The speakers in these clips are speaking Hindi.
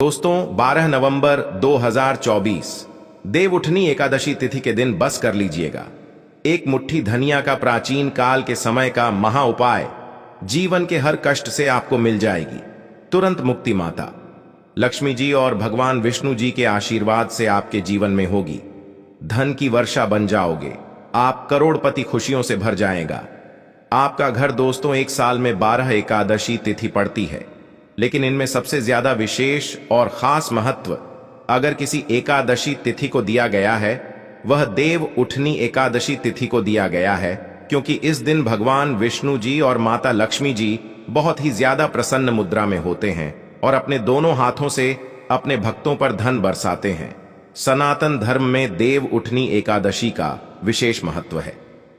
दोस्तों 12 नवंबर 2024 देवउठनी एकादशी तिथि के दिन बस कर लीजिएगा। एक मुट्ठी धनिया का प्राचीन काल के समय का महा उपाय जीवन के हर कष्ट से आपको मिल जाएगी तुरंत मुक्ति। माता लक्ष्मी जी और भगवान विष्णु जी के आशीर्वाद से आपके जीवन में होगी धन की वर्षा बन जाओगे। आप करोड़पति खुशियों से भर जाएगा। आपका घर दोस्तों एक साल में 12 एकादशी तिथि पड़ती है, लेकिन इनमें सबसे ज्यादा विशेष और खास महत्व अगर किसी एकादशी तिथि को दिया गया है वह देव उठनी एकादशी तिथि को दिया गया है, क्योंकि इस दिन भगवान विष्णु जी और माता लक्ष्मी जी बहुत ही ज्यादा प्रसन्न मुद्रा में होते हैं और अपने दोनों हाथों से अपने भक्तों पर धन बरसाते हैं। सनातन धर्म में देव उठनी एकादशी का विशेष महत्व है।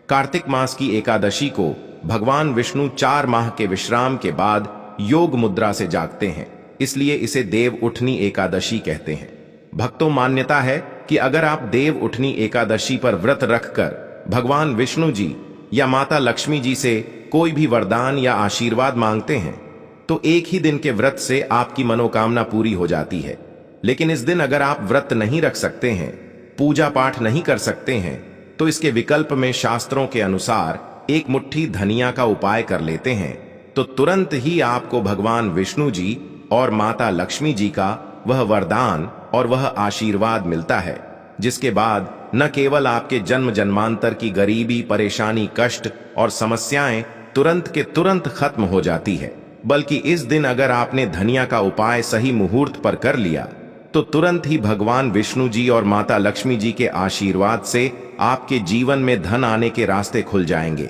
कार्तिक मास की एकादशी को भगवान विष्णु 4 माह के विश्राम के बाद योग मुद्रा से जागते हैं, इसलिए इसे देव उठनी एकादशी कहते हैं। भक्तों मान्यता है कि अगर आप देव उठनी एकादशी पर व्रत रखकर भगवान विष्णु जी या माता लक्ष्मी जी से कोई भी वरदान या आशीर्वाद मांगते हैं तो एक ही दिन के व्रत से आपकी मनोकामना पूरी हो जाती है। लेकिन इस दिन अगर आप व्रत नहीं रख सकते हैं, पूजा पाठ नहीं कर सकते हैं, तो इसके विकल्प में शास्त्रों के अनुसार एक मुट्ठी धनिया का उपाय कर लेते हैं तो तुरंत ही आपको भगवान विष्णु जी और माता लक्ष्मी जी का वह वरदान और वह आशीर्वाद मिलता है, जिसके बाद न केवल आपके जन्म जन्मांतर की गरीबी, परेशानी, कष्ट और समस्याएं तुरंत के तुरंत खत्म हो जाती है, बल्कि इस दिन अगर आपने धनिया का उपाय सही मुहूर्त पर कर लिया तो तुरंत ही भगवान विष्णु जी और माता लक्ष्मी जी के आशीर्वाद से आपके जीवन में धन आने के रास्ते खुल जाएंगे।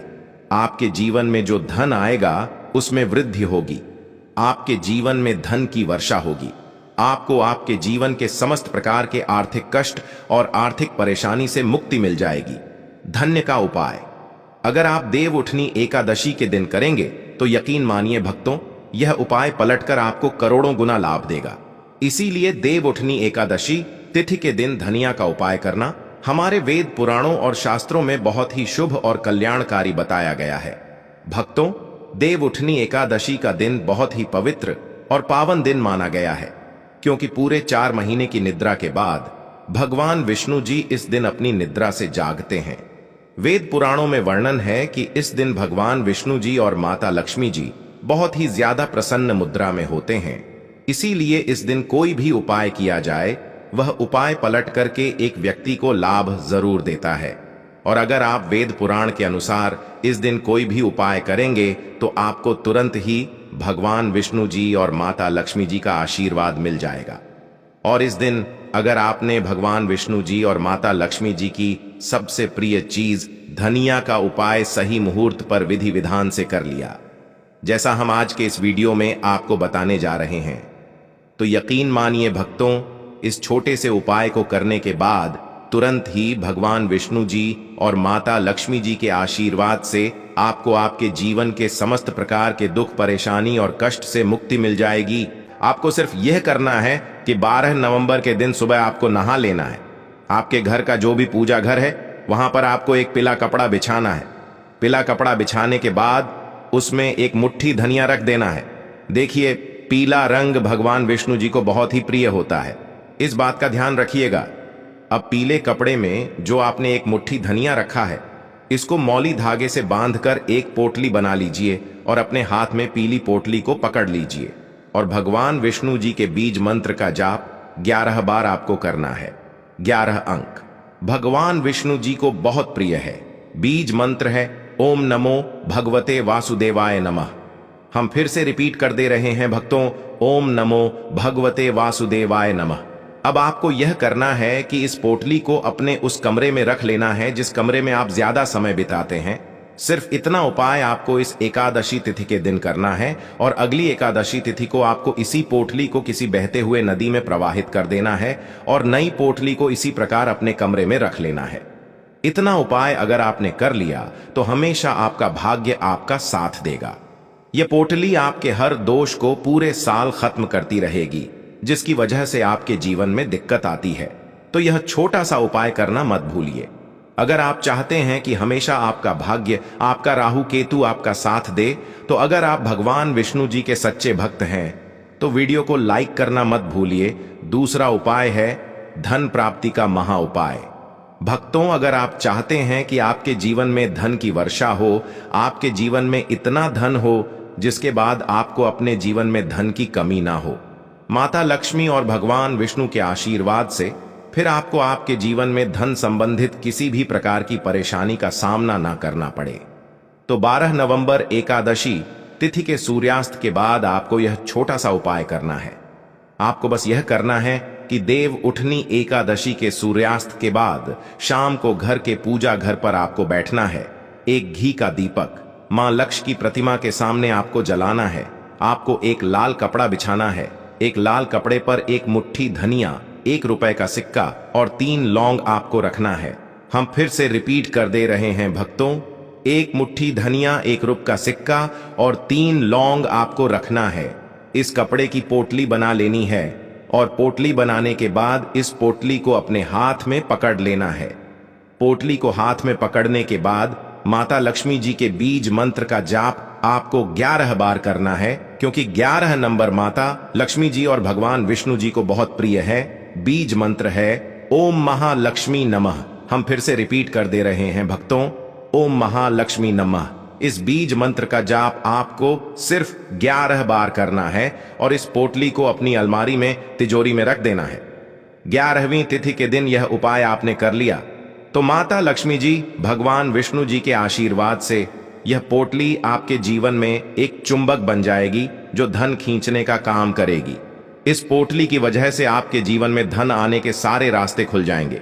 आपके जीवन में जो धन आएगा उसमें वृद्धि होगी। आपके जीवन में धन की वर्षा होगी। आपको आपके जीवन के समस्त प्रकार के आर्थिक कष्ट और आर्थिक परेशानी से मुक्ति मिल जाएगी। धन्य का उपाय अगर आप देव उठनी एकादशी के दिन करेंगे तो यकीन मानिए भक्तों, यह उपाय पलटकर आपको करोड़ों गुना लाभ देगा। इसीलिए देव उठनी एकादशी तिथि के दिन धनिया का उपाय करना हमारे वेद पुराणों और शास्त्रों में बहुत ही शुभ और कल्याणकारी बताया गया है। भक्तों, देव उठनी एकादशी का दिन बहुत ही पवित्र और पावन दिन माना गया है, क्योंकि पूरे 4 महीने की निद्रा के बाद भगवान विष्णु जी इस दिन अपनी निद्रा से जागते हैं। वेद पुराणों में वर्णन है कि इस दिन भगवान विष्णु जी और माता लक्ष्मी जी बहुत ही ज्यादा प्रसन्न मुद्रा में होते हैं। इसीलिए इस दिन कोई भी उपाय किया जाए वह उपाय पलट करके एक व्यक्ति को लाभ जरूर देता है। और अगर आप वेद पुराण के अनुसार इस दिन कोई भी उपाय करेंगे तो आपको तुरंत ही भगवान विष्णु जी और माता लक्ष्मी जी का आशीर्वाद मिल जाएगा। और इस दिन अगर आपने भगवान विष्णु जी और माता लक्ष्मी जी की सबसे प्रिय चीज धनिया का उपाय सही मुहूर्त पर विधि विधान से कर लिया, जैसा हम आज के इस वीडियो में आपको बताने जा रहे हैं, तो यकीन मानिए भक्तों, इस छोटे से उपाय को करने के बाद तुरंत ही भगवान विष्णु जी और माता लक्ष्मी जी के आशीर्वाद से आपको आपके जीवन के समस्त प्रकार के दुख, परेशानी और कष्ट से मुक्ति मिल जाएगी। आपको सिर्फ यह करना है कि 12 नवंबर के दिन सुबह आपको नहा लेना है। आपके घर का जो भी पूजा घर है वहां पर आपको एक पीला कपड़ा बिछाना है। पीला कपड़ा बिछाने के बाद उसमें एक मुट्ठी धनिया रख देना है। देखिए, पीला रंग भगवान विष्णु जी को बहुत ही प्रिय होता है, इस बात का ध्यान रखिएगा। अब पीले कपड़े में जो आपने एक मुट्ठी धनिया रखा है, इसको मौली धागे से बांधकर एक पोटली बना लीजिए और अपने हाथ में पीली पोटली को पकड़ लीजिए और भगवान विष्णु जी के बीज मंत्र का जाप 11 बार आपको करना है। 11 अंक भगवान विष्णु जी को बहुत प्रिय है। बीज मंत्र है ओम नमो भगवते वासुदेवाय नमः। हम फिर से रिपीट कर दे रहे हैं भक्तों, ओम नमो भगवते वासुदेवाय नमः। अब आपको यह करना है कि इस पोटली को अपने उस कमरे में रख लेना है जिस कमरे में आप ज्यादा समय बिताते हैं। सिर्फ इतना उपाय आपको इस एकादशी तिथि के दिन करना है और अगली एकादशी तिथि को आपको इसी पोटली को किसी बहते हुए नदी में प्रवाहित कर देना है और नई पोटली को इसी प्रकार अपने कमरे में रख लेना है। इतना उपाय अगर आपने कर लिया तो हमेशा आपका भाग्य आपका साथ देगा। यह पोटली आपके हर दोष को पूरे साल खत्म करती रहेगी, जिसकी वजह से आपके जीवन में दिक्कत आती है। तो यह छोटा सा उपाय करना मत भूलिए। अगर आप चाहते हैं कि हमेशा आपका भाग्य, आपका राहु केतु आपका साथ दे, तो अगर आप भगवान विष्णु जी के सच्चे भक्त हैं तो वीडियो को लाइक करना मत भूलिए। दूसरा उपाय है धन प्राप्ति का महा उपाय। भक्तों, अगर आप चाहते हैं कि आपके जीवन में धन की वर्षा हो, आपके जीवन में इतना धन हो जिसके बाद आपको अपने जीवन में धन की कमी ना हो, माता लक्ष्मी और भगवान विष्णु के आशीर्वाद से फिर आपको आपके जीवन में धन संबंधित किसी भी प्रकार की परेशानी का सामना ना करना पड़े, तो 12 नवंबर एकादशी तिथि के सूर्यास्त के बाद आपको यह छोटा सा उपाय करना है। आपको बस यह करना है कि देव उठनी एकादशी के सूर्यास्त के बाद शाम को घर के पूजा घर पर आपको बैठना है। एक घी का दीपक मां लक्ष्मी की प्रतिमा के सामने आपको जलाना है। आपको एक लाल कपड़ा बिछाना है। एक लाल कपड़े पर एक मुट्ठी धनिया, 1 रुपए का सिक्का और 3 लौंग आपको रखना है। हम फिर से रिपीट कर दे रहे हैं भक्तों, 1 मुट्ठी धनिया, 1 रुपए का सिक्का और 3 लौंग आपको रखना है। इस कपड़े की पोटली बना लेनी है और पोटली बनाने के बाद इस पोटली को अपने हाथ में पकड़ लेना है। पोटली को हाथ में पकड़ने के बाद माता लक्ष्मी जी के बीज मंत्र का जाप आपको 11 बार करना है, क्योंकि 11 नंबर माता लक्ष्मी जी और भगवान विष्णु जी को बहुत प्रिय है। बीज मंत्र है ओम महालक्ष्मी नमः। हम फिर से रिपीट कर दे रहे हैं भक्तों, ओम महालक्ष्मी नमः। इस बीज मंत्र का जाप आपको सिर्फ 11 बार करना है और इस पोटली को अपनी अलमारी में तिजोरी में रख देना है। 11वीं तिथि के दिन यह उपाय आपने कर लिया तो माता लक्ष्मी जी, भगवान विष्णु जी के आशीर्वाद से यह पोटली आपके जीवन में एक चुंबक बन जाएगी जो धन खींचने का काम करेगी। इस पोटली की वजह से आपके जीवन में धन आने के सारे रास्ते खुल जाएंगे,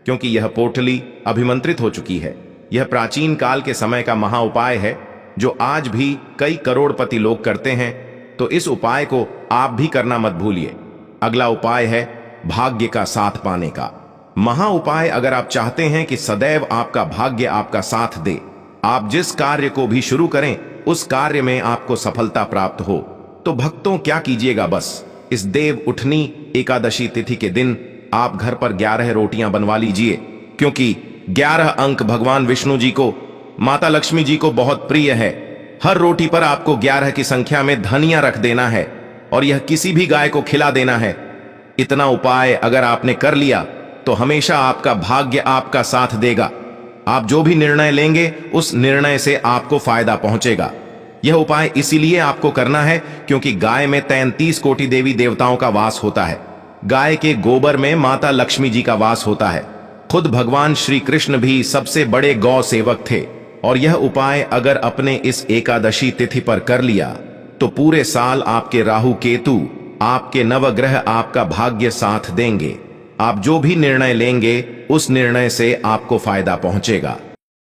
क्योंकि यह पोटली अभिमंत्रित हो चुकी है। यह प्राचीन काल के समय का महा उपाय है जो आज भी कई करोड़पति लोग करते हैं, तो इस उपाय को आप भी करना मत भूलिए। अगला उपाय है भाग्य का साथ पाने का महा उपाय। अगर आप चाहते हैं कि सदैव आपका भाग्य आपका साथ दे, आप जिस कार्य को भी शुरू करें उस कार्य में आपको सफलता प्राप्त हो, तो भक्तों क्या कीजिएगा, बस इस देव उठनी एकादशी तिथि के दिन आप घर पर 11 रोटियां बनवा लीजिए, क्योंकि 11 अंक भगवान विष्णु जी को, माता लक्ष्मी जी को बहुत प्रिय है। हर रोटी पर आपको 11 की संख्या में धनिया रख देना है और यह किसी भी गाय को खिला देना है। इतना उपाय अगर आपने कर लिया तो हमेशा आपका भाग्य आपका साथ देगा। आप जो भी निर्णय लेंगे उस निर्णय से आपको फायदा पहुंचेगा। यह उपाय इसीलिए आपको करना है क्योंकि गाय में 33 कोटि देवी देवताओं का वास होता है। गाय के गोबर में माता लक्ष्मी जी का वास होता है। खुद भगवान श्री कृष्ण भी सबसे बड़े गौ सेवक थे और यह उपाय अगर अपने इस एकादशी तिथि पर कर लिया तो पूरे साल आपके राहु केतु, आपके नवग्रह आपका भाग्य साथ देंगे। आप जो भी निर्णय लेंगे उस निर्णय से आपको फायदा पहुंचेगा।